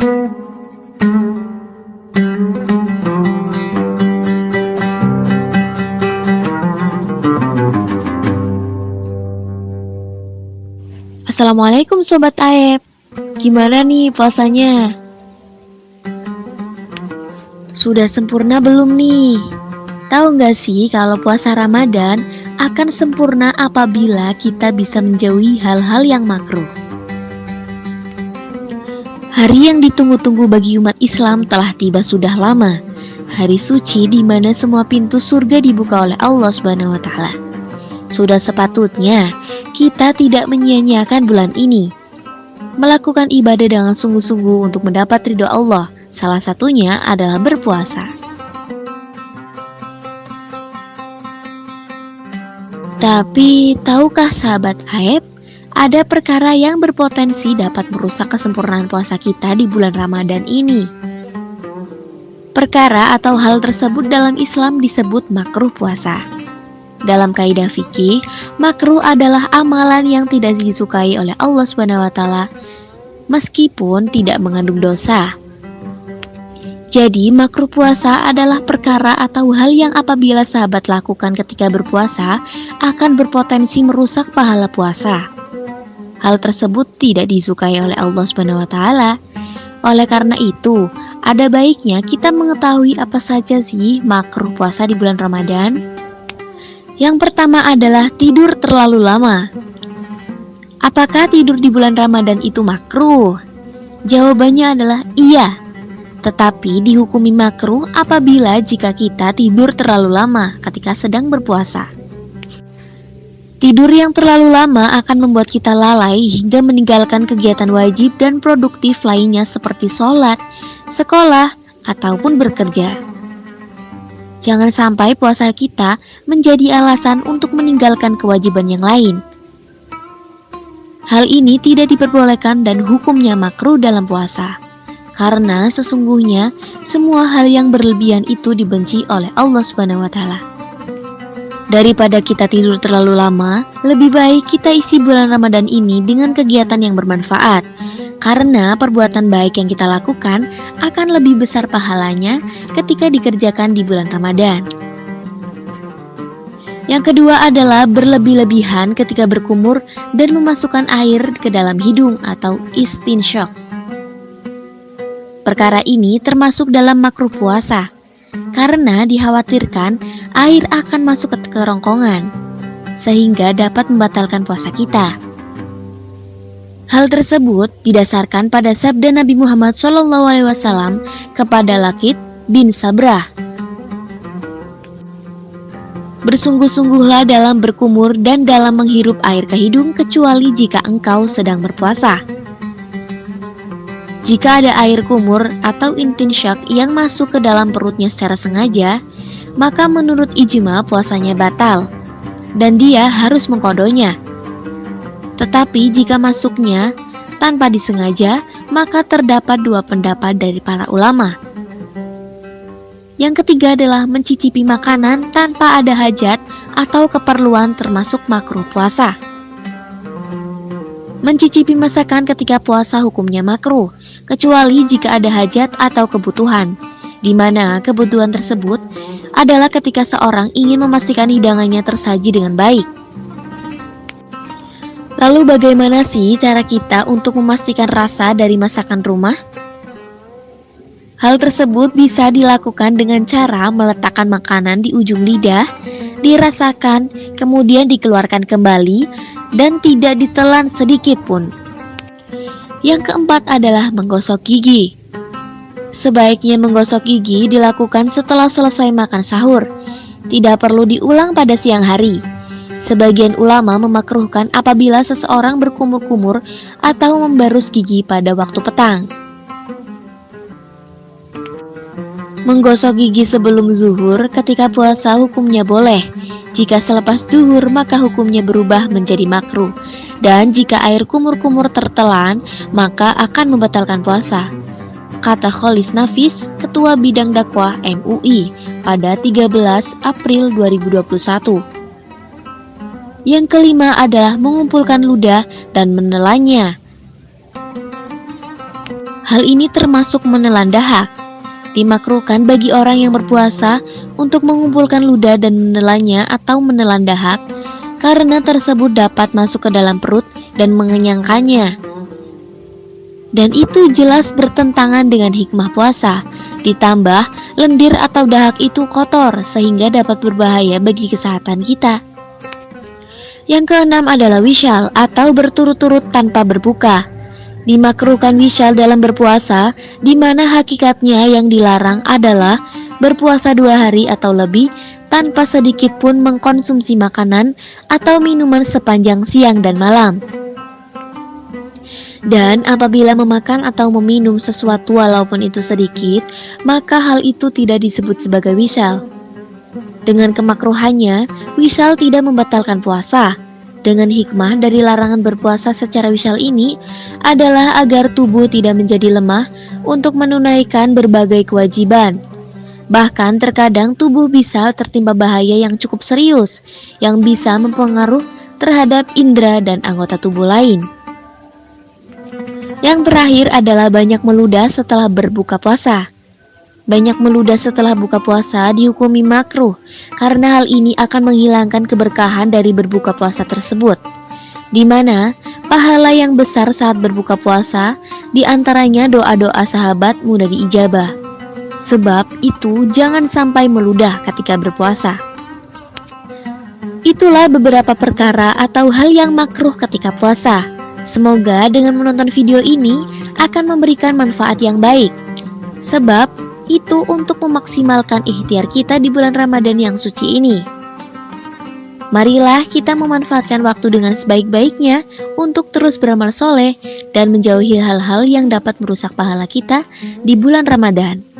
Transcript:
Assalamualaikum Sobat Aep. Gimana nih puasanya? Sudah sempurna belum nih? Tahu nggak sih kalau puasa Ramadan akan sempurna apabila kita bisa menjauhi hal-hal yang makruh. Hari yang ditunggu-tunggu bagi umat Islam telah tiba sudah lama. Hari suci di mana semua pintu surga dibuka oleh Allah Subhanahu wa taala. Sudah sepatutnya kita tidak menyia-nyiakan bulan ini. Melakukan ibadah dengan sungguh-sungguh untuk mendapat ridho Allah. Salah satunya adalah berpuasa. Tapi, tahukah sahabat Aep, ada perkara yang berpotensi dapat merusak kesempurnaan puasa kita di bulan Ramadan ini. Perkara atau hal tersebut dalam Islam disebut makruh puasa. Dalam kaidah fikih, makruh adalah amalan yang tidak disukai oleh Allah SWT, meskipun tidak mengandung dosa. Jadi, makruh puasa adalah perkara atau hal yang apabila sahabat lakukan ketika berpuasa akan berpotensi merusak pahala puasa. Hal tersebut tidak disukai oleh Allah SWT. Oleh karena itu, ada baiknya kita mengetahui apa saja sih makruh puasa di bulan Ramadan. Yang pertama adalah tidur terlalu lama. Apakah tidur di bulan Ramadan itu makruh? Jawabannya adalah iya. Tetapi dihukumi makruh apabila jika kita tidur terlalu lama ketika sedang berpuasa. Tidur yang terlalu lama akan membuat kita lalai hingga meninggalkan kegiatan wajib dan produktif lainnya seperti sholat, sekolah, ataupun bekerja. Jangan sampai puasa kita menjadi alasan untuk meninggalkan kewajiban yang lain. Hal ini tidak diperbolehkan dan hukumnya makruh dalam puasa. Karena sesungguhnya semua hal yang berlebihan itu dibenci oleh Allah Subhanahu wa taala. Daripada kita tidur terlalu lama, lebih baik kita isi bulan Ramadan ini dengan kegiatan yang bermanfaat. Karena perbuatan baik yang kita lakukan akan lebih besar pahalanya ketika dikerjakan di bulan Ramadan. Yang kedua adalah berlebih-lebihan ketika berkumur dan memasukkan air ke dalam hidung atau istinsyaq. Perkara ini termasuk dalam makruh puasa, karena dikhawatirkan air akan masuk ke kerongkongan, sehingga dapat membatalkan puasa kita. Hal tersebut didasarkan pada sabda Nabi Muhammad SAW kepada Lakit bin Sabrah. Bersungguh-sungguhlah dalam berkumur dan dalam menghirup air ke hidung kecuali jika engkau sedang berpuasa. Jika ada air kumur atau intinsyak yang masuk ke dalam perutnya secara sengaja, maka menurut ijma puasanya batal dan dia harus mengqadhonya. Tetapi jika masuknya tanpa disengaja, maka terdapat dua pendapat dari para ulama. Yang ketiga adalah mencicipi makanan tanpa ada hajat atau keperluan termasuk makruh puasa. Mencicipi masakan ketika puasa hukumnya makruh, kecuali jika ada hajat atau kebutuhan, di mana kebutuhan tersebut adalah ketika seorang ingin memastikan hidangannya tersaji dengan baik. Lalu bagaimana sih cara kita untuk memastikan rasa dari masakan rumah? Hal tersebut bisa dilakukan dengan cara meletakkan makanan di ujung lidah, dirasakan, kemudian dikeluarkan kembali, dan tidak ditelan sedikit pun. Yang keempat adalah menggosok gigi. Sebaiknya menggosok gigi dilakukan setelah selesai makan sahur, tidak perlu diulang pada siang hari. Sebagian ulama memakruhkan apabila seseorang berkumur-kumur atau membarus gigi pada waktu petang. Menggosok gigi sebelum zuhur ketika puasa hukumnya boleh. Jika selepas zuhur maka hukumnya berubah menjadi makruh. Dan jika air kumur-kumur tertelan maka akan membatalkan puasa. Kata Kholis Nafis, Ketua Bidang Dakwah MUI pada 13 April 2021. Yang kelima adalah mengumpulkan ludah dan menelannya. Hal ini termasuk menelan dahak. Dimakruhkan bagi orang yang berpuasa untuk mengumpulkan ludah dan menelannya atau menelan dahak, karena tersebut dapat masuk ke dalam perut dan mengenyangkannya. Dan itu jelas bertentangan dengan hikmah puasa. Ditambah, lendir atau dahak itu kotor sehingga dapat berbahaya bagi kesehatan kita. Yang keenam adalah wisyal atau berturut-turut tanpa berbuka. Dimakruhkan wisyal dalam berpuasa, di mana hakikatnya yang dilarang adalah berpuasa 2 hari atau lebih tanpa sedikit pun mengkonsumsi makanan atau minuman sepanjang siang dan malam. Dan apabila memakan atau meminum sesuatu walaupun itu sedikit, maka hal itu tidak disebut sebagai wisyal. Dengan kemakruhannya, wisyal tidak membatalkan puasa. Dengan hikmah dari larangan berpuasa secara wisyal ini adalah agar tubuh tidak menjadi lemah untuk menunaikan berbagai kewajiban. Bahkan terkadang tubuh bisa tertimpa bahaya yang cukup serius, yang bisa mempengaruhi terhadap indera dan anggota tubuh lain. Yang terakhir adalah banyak meludah setelah berbuka puasa. Banyak meludah setelah buka puasa dihukumi makruh, karena hal ini akan menghilangkan keberkahan dari berbuka puasa tersebut, di mana pahala yang besar saat berbuka puasa, diantaranya doa-doa sahabat mudah diijabah. Sebab itu jangan sampai meludah ketika berpuasa. Itulah beberapa perkara atau hal yang makruh ketika puasa. Semoga dengan menonton video ini akan memberikan manfaat yang baik. Sebab itu untuk memaksimalkan ikhtiar kita di bulan Ramadan yang suci ini. Marilah kita memanfaatkan waktu dengan sebaik-baiknya untuk terus beramal soleh dan menjauhi hal-hal yang dapat merusak pahala kita di bulan Ramadan.